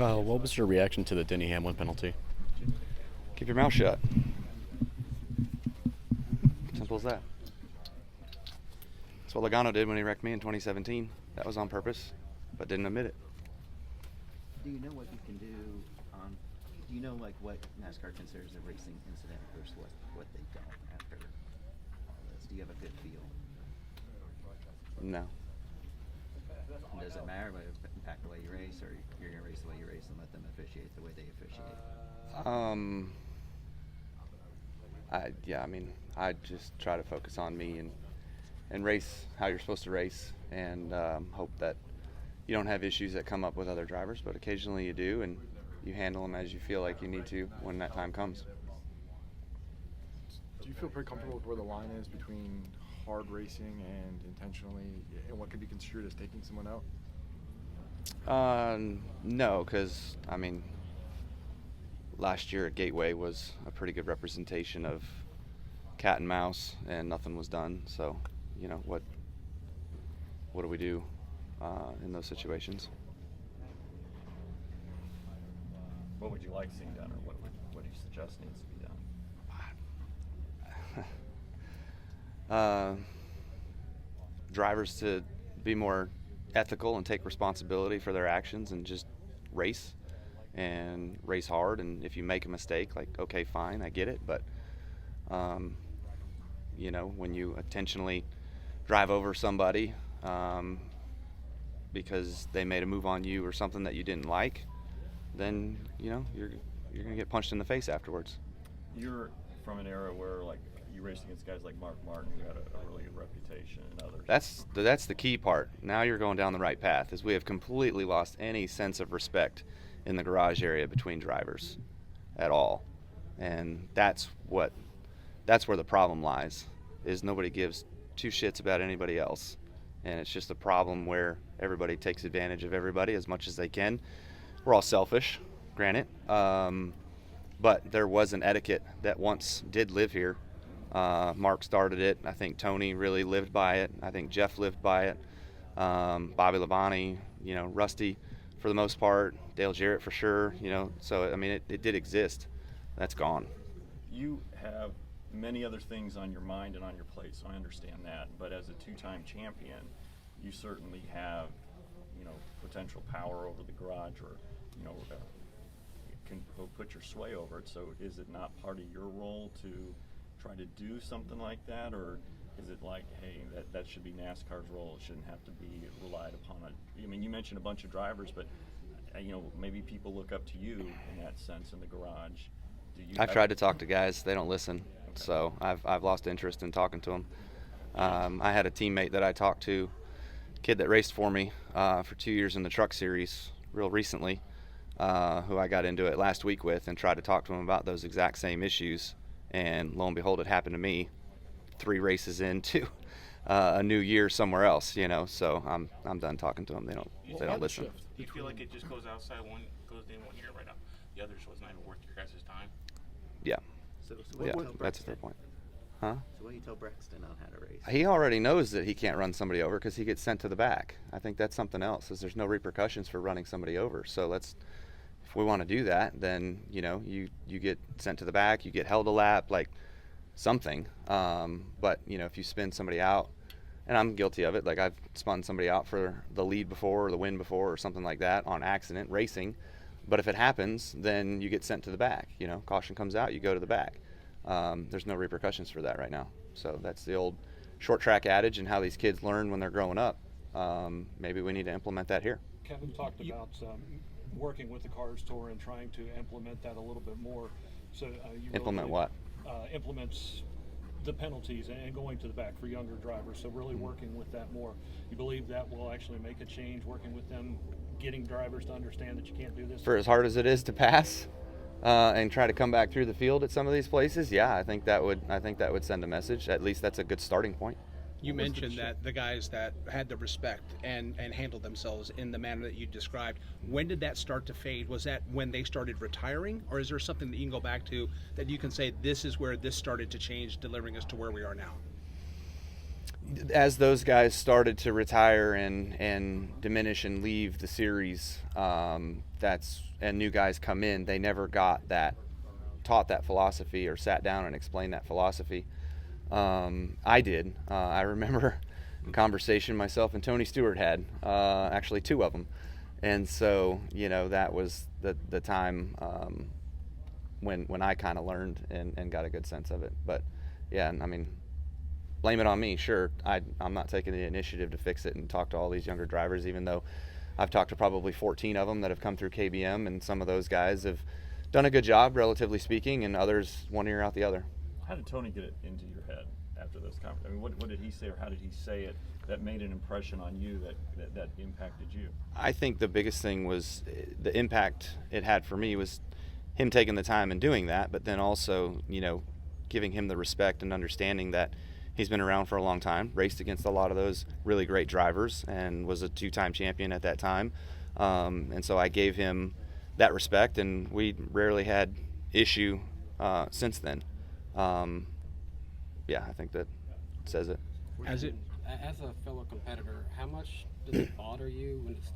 Kyle, what was your reaction to the Denny Hamlin penalty? Keep your mouth shut. Simple as that. That's what Logano did when he wrecked me in 2017. That was on purpose, but didn't admit it. Do you know what you can do on? Do you know like what NASCAR considers a racing incident versus what they don't after all this? Do you have a good feel? No. And does it matter whether it impact the way you race, or you're going to race the way you race and let them officiate the way they officiate? I just try to focus on me and race how you're supposed to race, and hope that you don't have issues that come up with other drivers, but occasionally you do, and you handle them as you feel like you need to when that time comes. Do you feel pretty comfortable with where the line is between hard racing and intentionally, and what could be construed as taking someone out? No, because last year at Gateway was a pretty good representation of cat and mouse, and nothing was done. So, what do we do in those situations? What would you like seeing done, or what do you suggest needs to be done? Drivers to be more ethical and take responsibility for their actions and just race hard. And if you make a mistake, like, okay, fine, I get it. But, when you intentionally drive over somebody because they made a move on you or something that you didn't like, then, you're going to get punched in the face afterwards. You're from an era where, like, you raced against guys like Mark Martin, who had a really good reputation, and others. That's the key part. Now you're going down the right path, is we have completely lost any sense of respect in the garage area between drivers at all. And that's where the problem lies, is nobody gives two shits about anybody else. And it's just a problem where everybody takes advantage of everybody as much as they can. We're all selfish, granted. But there was an etiquette that once did live here. Mark started it. I think Tony really lived by it. I think Jeff lived by it. Bobby Labonte, Rusty for the most part, Dale Jarrett for sure, so it did exist. That's gone. You have many other things on your mind and on your plate, so I understand that. But as a two-time champion, you certainly have, potential power over the garage, or, can put your sway over it. So is it not part of your role to try to do something like that, or is it like, hey, that should be NASCAR's role? It shouldn't have to be relied upon. You mentioned a bunch of drivers, but maybe people look up to you in that sense in the garage. I've tried to talk to guys; they don't listen. Okay. So I've lost interest in talking to them. I had a teammate that I talked to, kid that raced for me for 2 years in the truck series, real recently, who I got into it last week with, and tried to talk to him about those exact same issues. And lo and behold, it happened to me 3 races into a new year somewhere else, So I'm done talking to them. They don't listen. Do you feel like it just goes outside one, goes in 1 year right now? The others was not even worth your guys' time. Yeah. So what Yeah, do you tell that's a fair Brexton? point. Huh? So what do you tell Brexton on how to race? He already knows that he can't run somebody over because he gets sent to the back. I think that's something else, is there's no repercussions for running somebody over. So if we want to do that, then you get sent to the back, you get held a lap, like something. But if you spin somebody out, and I'm guilty of it, like I've spun somebody out for the lead before or the win before or something like that on accident racing. But if it happens, then you get sent to the back. Caution comes out, you go to the back. There's no repercussions for that right now. So that's the old short track adage and how these kids learn when they're growing up. Maybe we need to implement that here. Kevin talked about working with the Cars Tour and trying to implement that a little bit more. So Implement what? Implements the penalties and going to the back for younger drivers. So really working with that more. You believe that will actually make a change, working with them, getting drivers to understand that you can't do this? For as hard as it is to pass and try to come back through the field at some of these places, yeah, I think that would send a message. At least that's a good starting point. You mentioned that the guys that had the respect and handled themselves in the manner that you described, when did that start to fade? Was that when they started retiring, or is there something that you can go back to that you can say this is where this started to change, delivering us to where we are now? as those guys started to retire and diminish and leave the series, and new guys come in, they never taught that philosophy or sat down and explained that philosophy. I did. I remember a conversation myself and Tony Stewart had, actually 2 of them. And so, that was the time when I kind of learned and got a good sense of it. But yeah, I mean, blame it on me, sure. I'm not taking the initiative to fix it and talk to all these younger drivers, even though I've talked to probably 14 of them that have come through KBM, and some of those guys have done a good job, relatively speaking, and others one ear out the other. How did Tony get it into your head after those conversations? I mean, what did he say, or how did he say it that made an impression on you that impacted you? I think the biggest thing was the impact it had for me was him taking the time and doing that, but then also, giving him the respect and understanding that he's been around for a long time, raced against a lot of those really great drivers, and was a 2-time champion at that time. And so I gave him that respect, and we rarely had issue since then. Yeah, I think that says it. As a fellow competitor, how much does it bother you when it's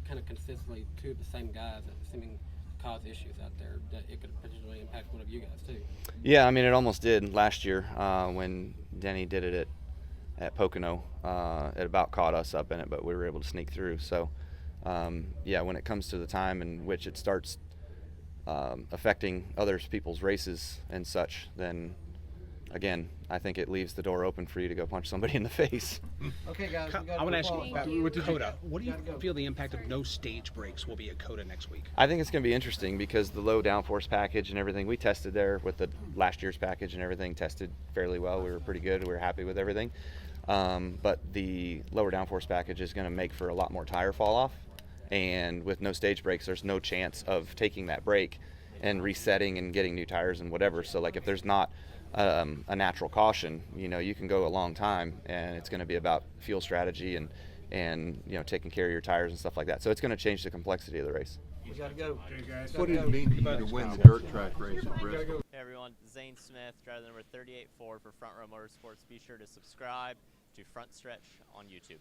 kind of consistently 2 of the same guys that seeming to cause issues out there, that it could potentially impact one of you guys too? Yeah, I mean, it almost did last year when Denny did it at Pocono. It about caught us up in it, but we were able to sneak through. So, yeah, when it comes to the time in which it starts affecting other people's races and such, then again, I think it leaves the door open for you to go punch somebody in the face. Okay, guys, we got I want to ask you about about Coda. What do you feel the impact of no stage breaks will be at Coda next week? I think it's going to be interesting because the low downforce package and everything we tested there with the last year's package and everything tested fairly well. We were pretty good. We were happy with everything. But the lower downforce package is going to make for a lot more tire fall off. And with no stage brakes, there's no chance of taking that brake and resetting and getting new tires and whatever. So like if there's not a natural caution, you can go a long time, and it's going to be about fuel strategy and taking care of your tires and stuff like that. So it's going to change the complexity of the race. We gotta go. What did it mean to you to win the dirt track race at Bristol? Hey everyone, Zane Smith, driver number 38 Ford for Front Row Motorsports. Be sure to subscribe to Frontstretch on YouTube.